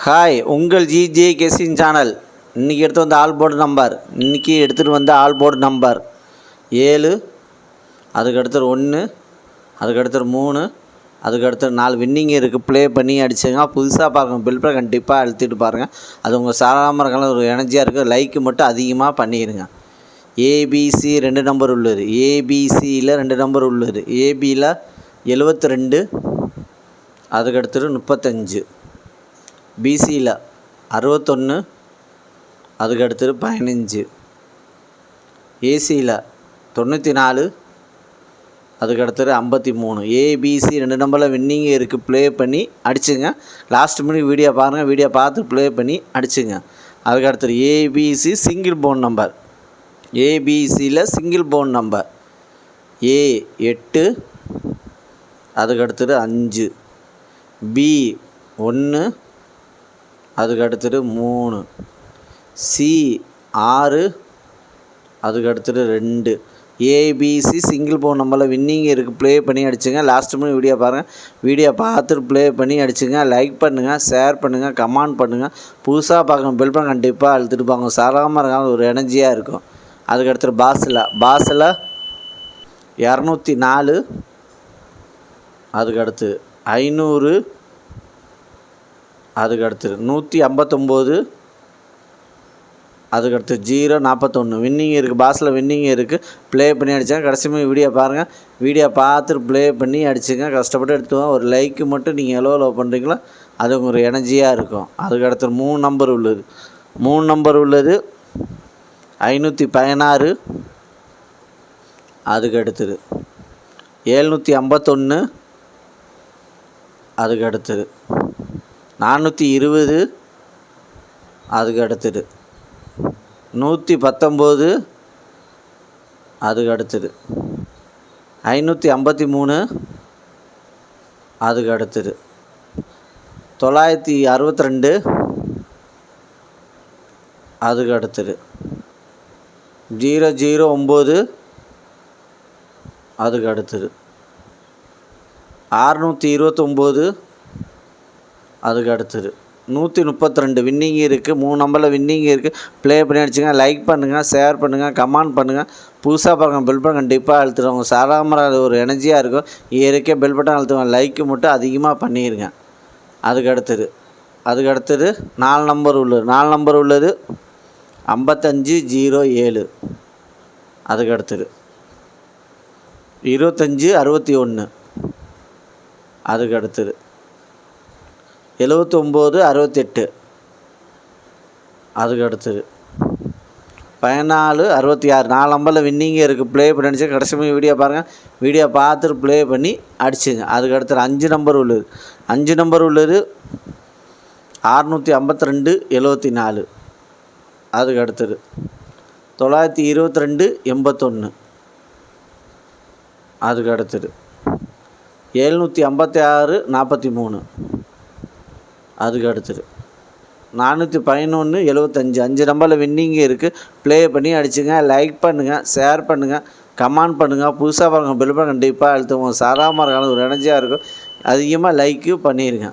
Hi, உங்கள் GJ guessing channel. இன்றைக்கி எடுத்து வந்த ஆல் போர்டு நம்பர், இன்றைக்கி எடுத்துகிட்டு வந்த ஆல் போர்டு நம்பர் 7, அதுக்கடுத்து 1, அதுக்கடுத்து 3, அதுக்கடுத்து 4 வின்னிங் இருக்குது. ப்ளே பண்ணி அடிச்சுங்க. புதுசாக பார்க்கணும் பில்பை கண்டிப்பாக அழுத்திட்டு பாருங்கள். அது உங்கள் சாதாரண இருக்கலாம், ஒரு எனர்ஜியாக இருக்குது. லைக்கு மட்டும் அதிகமாக பண்ணிடுங்க. ஏபிசி 2 நம்பர் உள்ளது. ஏபிசியில் 2 நம்பர் உள்ளது. ஏபியில் 72, அதுக்கடுத்து 35, பிசியில் 61, அதுக்கடுத்து 15, ஏசியில் 94, அதுக்கடுத்து 53. ஏபிசி 2 நம்பரில் வின்னிங் இருக்குது. ப்ளே பண்ணி அடிச்சுங்க. லாஸ்ட் மினிட் வீடியோ பாருங்கள். வீடியோ பார்த்து ப்ளே பண்ணி அடிச்சுங்க. அதுக்கடுத்து ஏபிசி சிங்கிள் போன் நம்பர். ஏபிசியில் சிங்கிள் போன் நம்பர் A8, அதுக்கடுத்து 5, B1, அதுக்கடுத்து 3, C6, அதுக்கடுத்து 2. ஏபிசி சிங்கிள் போன் நம்பரில் வின்னிங் இருக்குது. ப்ளே பண்ணி அடிச்சுங்க. லாஸ்ட் மினிட் வீடியோ பாருங்கள். வீடியோ பார்த்துட்டு ப்ளே பண்ணி அடிச்சுங்க. லைக் பண்ணுங்கள், ஷேர் பண்ணுங்கள், கமெண்ட் பண்ணுங்கள். புதுசாக பார்க்கணும் பெல் பட்டன் கண்டிப்பாக அழுத்திட்டு பாருங்க. சாதாரணமாக இருக்காங்க, ஒரு எனர்ஜியாக இருக்கும். அதுக்கடுத்து பாஸில் 204, அதுக்கடுத்து 500, அதுக்கடுத்து 159, அதுக்கடுத்து 041 வின்னிங் இருக்குது. பாஸில் வின்னிங் இருக்குது. ப்ளே பண்ணி அடித்தாங்க. கடைசி வீடியோ பாருங்கள். வீடியோ பார்த்துட்டு ப்ளே பண்ணி அடிச்சுங்க. கஷ்டப்பட்டு எடுத்துவோம். ஒரு லைக்கு மட்டும் நீங்கள் எவ்வளோ பண்ணுறீங்களோ அது ஒரு எனர்ஜியாக இருக்கும். அதுக்கடுத்து 3 நம்பர் உள்ளது. 3 நம்பர் உள்ளது 516, அதுக்கடுத்தது 751, அதுக்கடுத்தது 420, அதுக்கடுத்தது 119, அதுக்கடுத்தது 553, அதுக்கடுத்தது 962, அதுக்கடுத்தது 009, அதுக்கடுத்தது 629, அதுக்கடுத்தது 132 வின்னிங் இருக்குது. 3 நம்பரில் வின்னிங் இருக்குது. ப்ளே பண்ணி அடிச்சுங்க. லைக் பண்ணுங்கள், ஷேர் பண்ணுங்கள், கமெண்ட் பண்ணுங்கள். புதுசாக பார்க்கணும் பெல் பட்டன் கண்டிப்பாக அழுத்துறவங்க சாதாரண ஒரு எனர்ஜியாக இருக்கும். இயற்கை பெல் பட்டன் அழுத்துவாங்க. லைக்கு மட்டும் அதிகமாக பண்ணிடுங்க. அதுக்கடுத்தது 4 நம்பர் உள்ளது. 4 நம்பர் உள்ளது 5507, அதுக்கடுத்தது 2561, அதுக்கடுத்தது 7968, அதுக்கடுத்தது 1466. 4 நம்பரில் வின்னிங் இருக்குது. ப்ளே பண்ணி அடிச்சு கடைசி வீடியோ பாருங்கள். வீடியோ பார்த்துட்டு ப்ளே பண்ணி அடிச்சுங்க. அதுக்கடுத்து 5 நம்பர் உள்ளது. 5 நம்பர் உள்ளது 652 74, அதுக்கடுத்தது 922 81, அதுக்கடுத்தது 756 43, அதுக்கடுத்தது 411 75. 5 நம்பரில் வின்னிங் இருக்குது. ப்ளே பண்ணி அடிச்சுங்க. லைக் பண்ணுங்கள், ஷேர் பண்ணுங்கள், கமெண்ட் பண்ணுங்கள். புதுசாக பாருங்கள் பெல் பட்டன் கண்டிப்பாக அழுத்துவோம். சாதாரணமாக இருக்காங்க, ஒரு எனர்ஜியாக இருக்கும். அதிகமாக லைக்கு பண்ணிடுங்க.